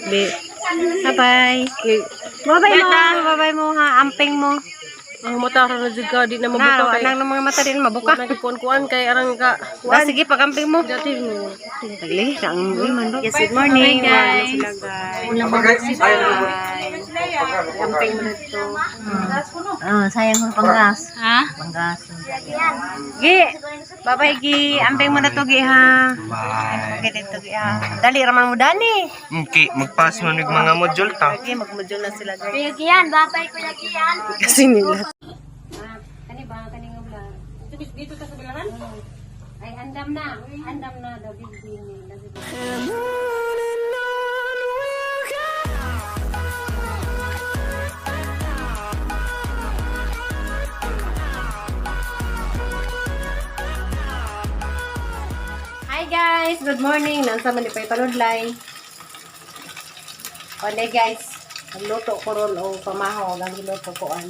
Be. Bye-bye. Bye-bye mo ha. Amping mo. Ang mata ra jud ka di na mabuka kay. Nang mga mata din mabuka. Nagkuan kay arang ka. Sige, pag-amping mo. Dati mo. Tagli, ang man. Yes, good morning. Guys. Una ba si amping mo dito. Sayang ko panggas. Ha? Panggas. Gi. Bye-bye Gi. Amping mo na to Gi ha. Bye. Okay dito Gi ha. Dali raman mo dani. Okay, magpass mo ng mga module ta. Okay, mag-module na sila guys. Kuya Gian, bye-bye Kuya Gian. Kasi nila. Kani ba kaning ulan? Dito ka sa bilangan? Ay andam na daw big nila. Hi guys, good morning. Nansa man di pay panudlay. Onde guys, nagluto ko ron o pamahaw ang giluto ko an.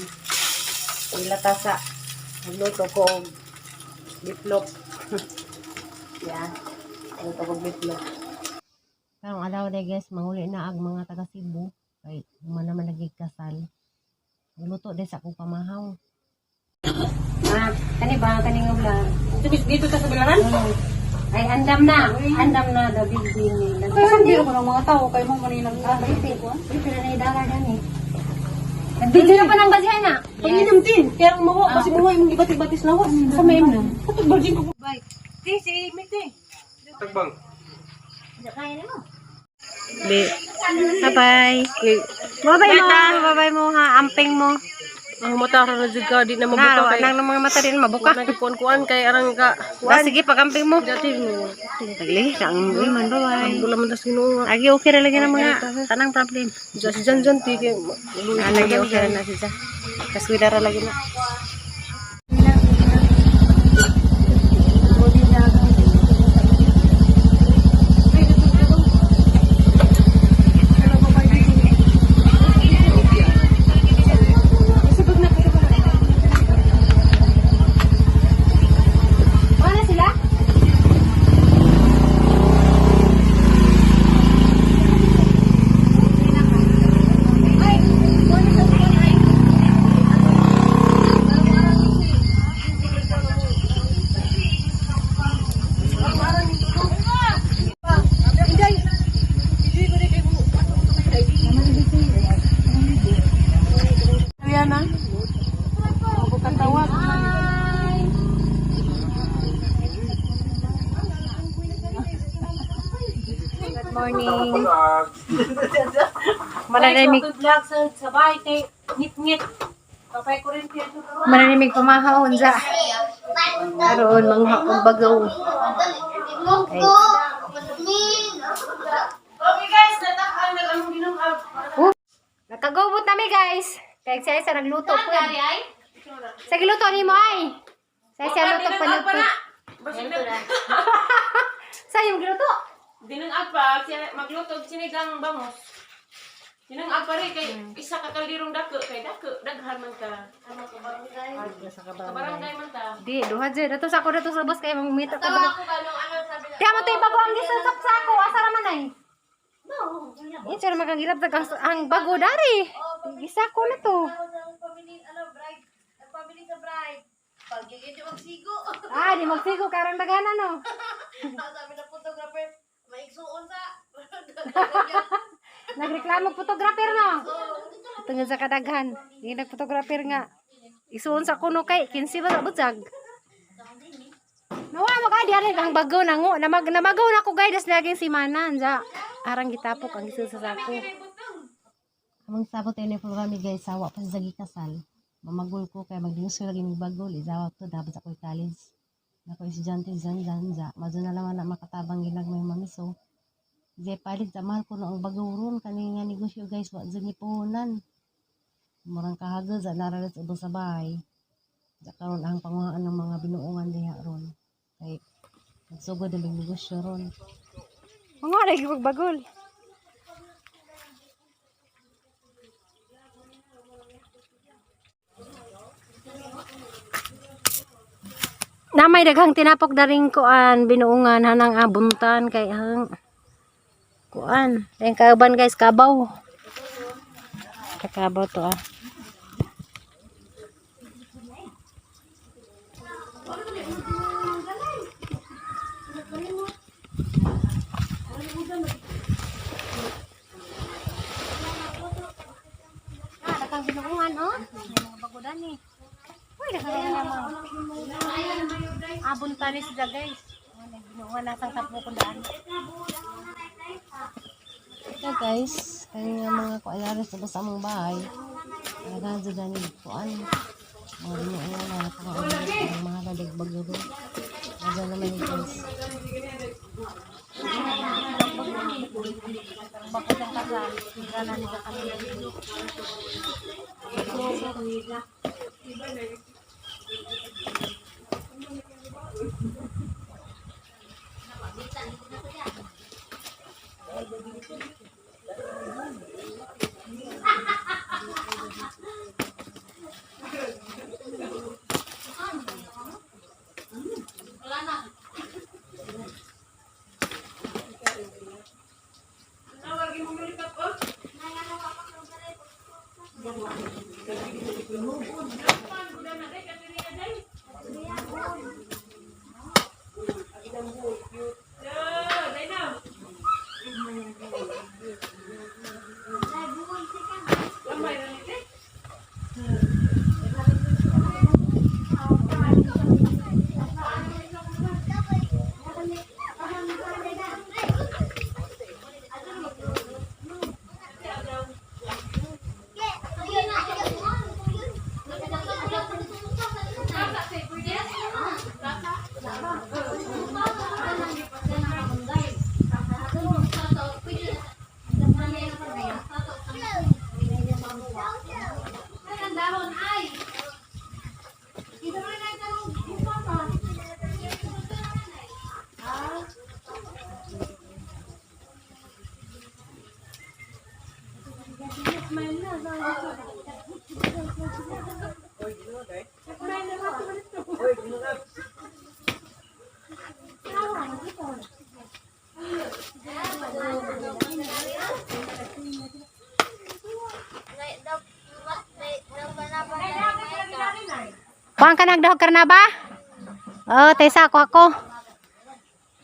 Ilatasa. Nagluto ko og bitlog. Yan. Nagluto ko bitlog. Karong adlaw day guys, manguli na ag mga taga Cebu kay man naman nagigkasal. Nagluto day sa akong pamahaw. Kani ba kaning ulan? Dito ka sa bilangan? Ay andam na daw big nila. Kasi hindi ko ng mga tao kay mo manilang ka. Pila na idara gani. Video pa ng basihan na. Panginam din. Kaya ang mawa kasi mo imong gibatik-batis lawas. Sa mem na. Katog virgin ko. Bye. Si Mite. Tagbang. Kaya na mo. Be. Bye-bye. Bye-bye mo ha. Amping mo. Ang mata ra jud ka di na mabuka kay. Nang mga mata din mabuka. Nagkuan kay arang ka. Sige, pag-amping mo. Dati mo. Tagli, ang man bye-bye. Wala man tas Ginoo. Agi okay ra lagi ng mga tanang problem. Just jan ti kay. Lagi okay ra na siya. Kaswida ra lagi na. Morning. Mananimig. Vlog sa sabay kay ngit-ngit. Papay ko rin dito. Mananimig pamahaw unsa. Karon manghapon bagaw. Ay. Okay guys, natakal na ang ginong Nakagubot nami guys. Kay siya sa nagluto po. Sa giluto nimo ay. Sa luto pa luto. Sa yung giluto. Dinang apa, magluto sinigang bangos. Dinang apa rin kay isa ka kaldirong dako kay daghan man ka. Sa barangay man ta. Di, duha jud. Dato sa ako dato sa bus kay mamita ko. Ako ganong ano sabi na. Kaya mo tay bago ang gisasap sa ako. Asa ra man ay? No. Insa ra magagilap ang bago dari. Gisa ko na to. Pamili sa bride. Pag hindi magsigo. Di magsigo karang dagana no. Sabi na photographer, maigsuon sa. Nagreklamo photographer no. Tungod sa kadaghan. Di nagphotographer nga. Isuon sa kuno kay 15 ba butsag. Nawa mo kay diari ang bago nango. Namagaw na ko guys naging simana anza. Arang gitapok ang gisul sa sako. Among sabot ini programi guys sawa pa sa kasal. Mamagul ko kay magdinusyo lagi mig bagol izawat to dapat sa koy college. Nako estudyante zanza. Mazo na lang na makatabang ginagmay mamiso. Di palit sa mahal ko noong bagawron kani nga negosyo guys wa jud ni puhunan. Murang kahagod sa naralat sa ubos sa bahay. Sa karon ang panguhaan ng mga binuungan diha ron. Kay nagsugod ang negosyo ron. Mga lagi magbagol. Namay daghang tinapok daring kuan binuungan hanang abuntan kay hang Kuan. Yung kauban guys, kabaw. Kakabaw to ah. Dakang binuungan, oh. May mga bagudan eh. Uy, dakang naman. Abon tali sila guys. Binuungan nasang 10,000. Ito guys, kaya mga kualaris sa among bahay. Nagahan sa ganit kuan. Mga binuungan na napaka-ulit. Mga lalig baguro. Nagahan naman yung guys. Bakit ang kasal? Gana nila kami. Kuhaan ka nagdahog karnaba? Oo, taysa ako.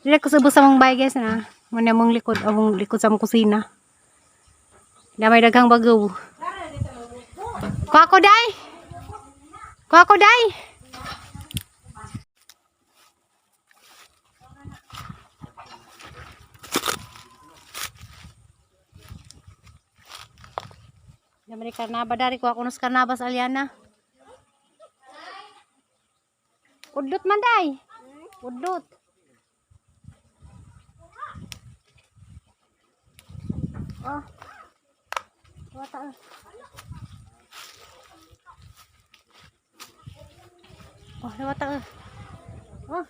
Dili ko subos sa mong bahay guys na. Muna mong likod, mong likod sa mong kusina. Damay daghang bagaw. Kuha ko day. Kuha ko day. Damay karnaba dari kuha ko nos karnaba sa Aliana. Udot man day. Udot. Oh. Wata. Oh, wata. Oh.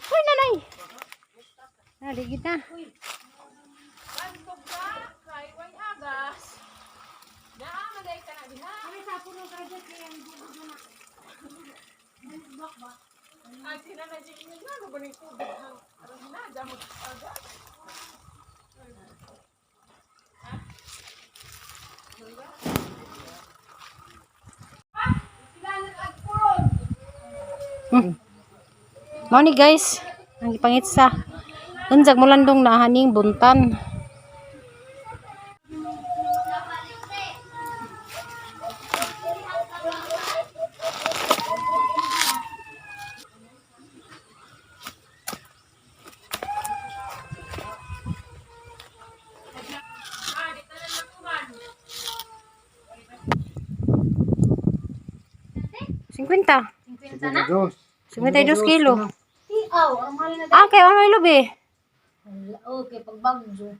Hoy, nanay. Naligid na. Mao ni guys, ang ipangitsa. Unjag mo landong na haning buntan. Cinquenta. 52 kilo. Ah, kaya ano yung lubi? Okay, pag bagyo.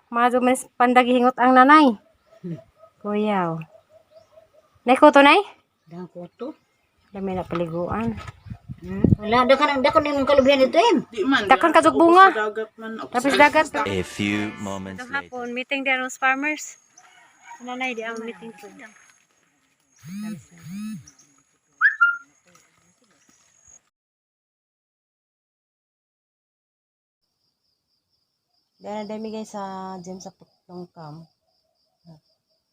Mazo mas pandagihingot ang nanay. Kuyaw. Nay ko to, nay? Dahang ko to. Dami na paliguan. Wala, dakan yung kalubihan ito eh. Dakan kazog bunga. Tapos dagat. A few moments Itong later. hapon, meeting din ang farmers. Nanay, di ang meeting po. Dahil dami guys sa gym sa putong kam.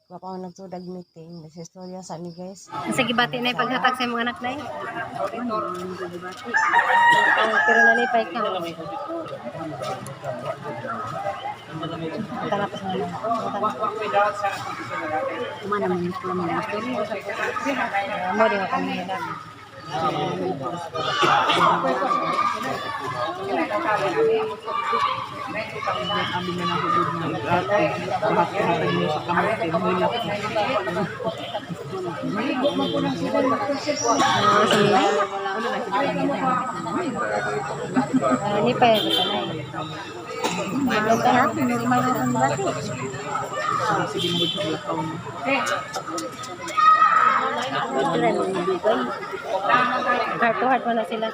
Wala pa ako nagsudag meeting. Nagsistorya sa amin guys. Sige bati na paghatag sa mga anak na eh. Pero nalipay ka. Tanapos na lang. Kumana mo yung plano mo. Mo din ako nila. Ini pa yun sa nai. Heart to heart mo na sila.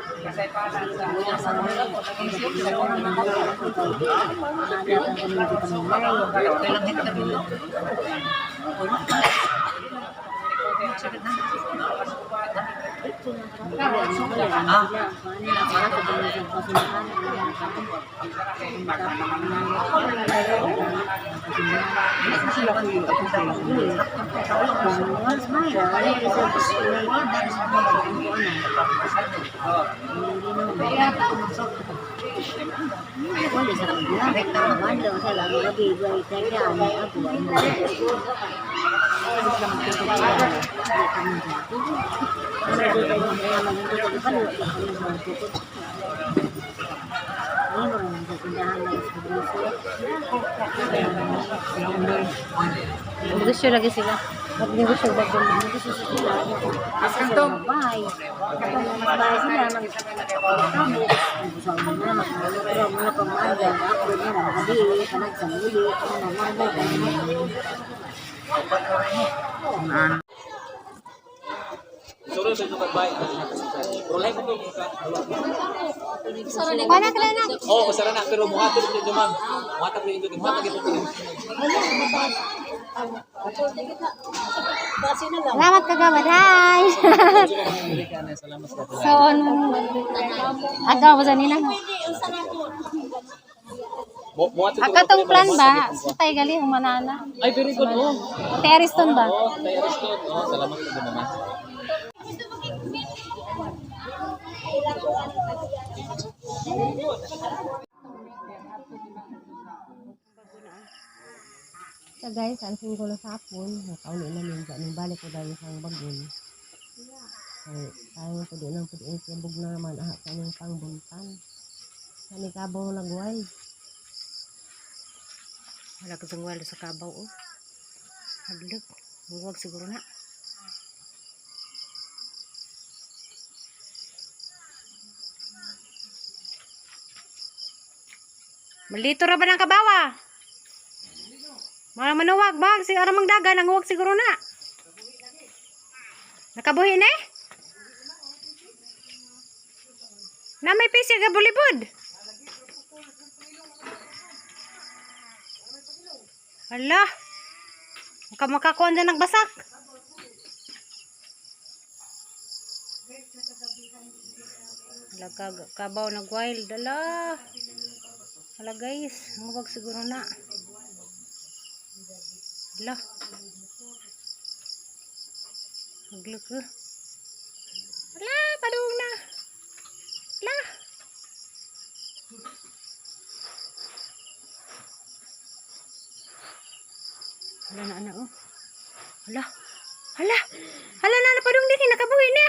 Negosyo lagi sila. Negosyo ba ito? Negosyo sila. Asal bahay. Bahay sila. Wala ka na. Oh, usara na pero muhatag dito ma'am. Muhatag dito, muhatag ito. Salamat kagawad. Hi! So, agaw sa nila. Akatong plan ba? Sa tayo gali, umanana. Ay, very good. Oh, Ate Ariston ba? tayo Ariston. Oh, salamat po naman. So guys, alasing ko na sa hapon. Nakauli namin dyan. Balik ko dahil sa bagon. Ay, tayo ko din ang pwede ikibog na naman. Aha, kaming pangbuntan. Kami kabaw nagway. Wala ko sangwal sa kabaw. Oh. Hadlok. Huwag siguro na. Malito ra ba ng kabawa? Mga manuwag, bag, si aramang daga, nanguwag siguro na. Nakabuhi na eh? Na may pisig ka bulibod. Hala. Makakuha dyan nagbasak. Hala, kabaw nag-wild. Hala. Hala guys, nanguwag siguro na. Hala. Nagluk ko. Hala, padung na. Hala. Hala na, oh. Hala. Hala. Hala na, padung din. Nakabuhi na.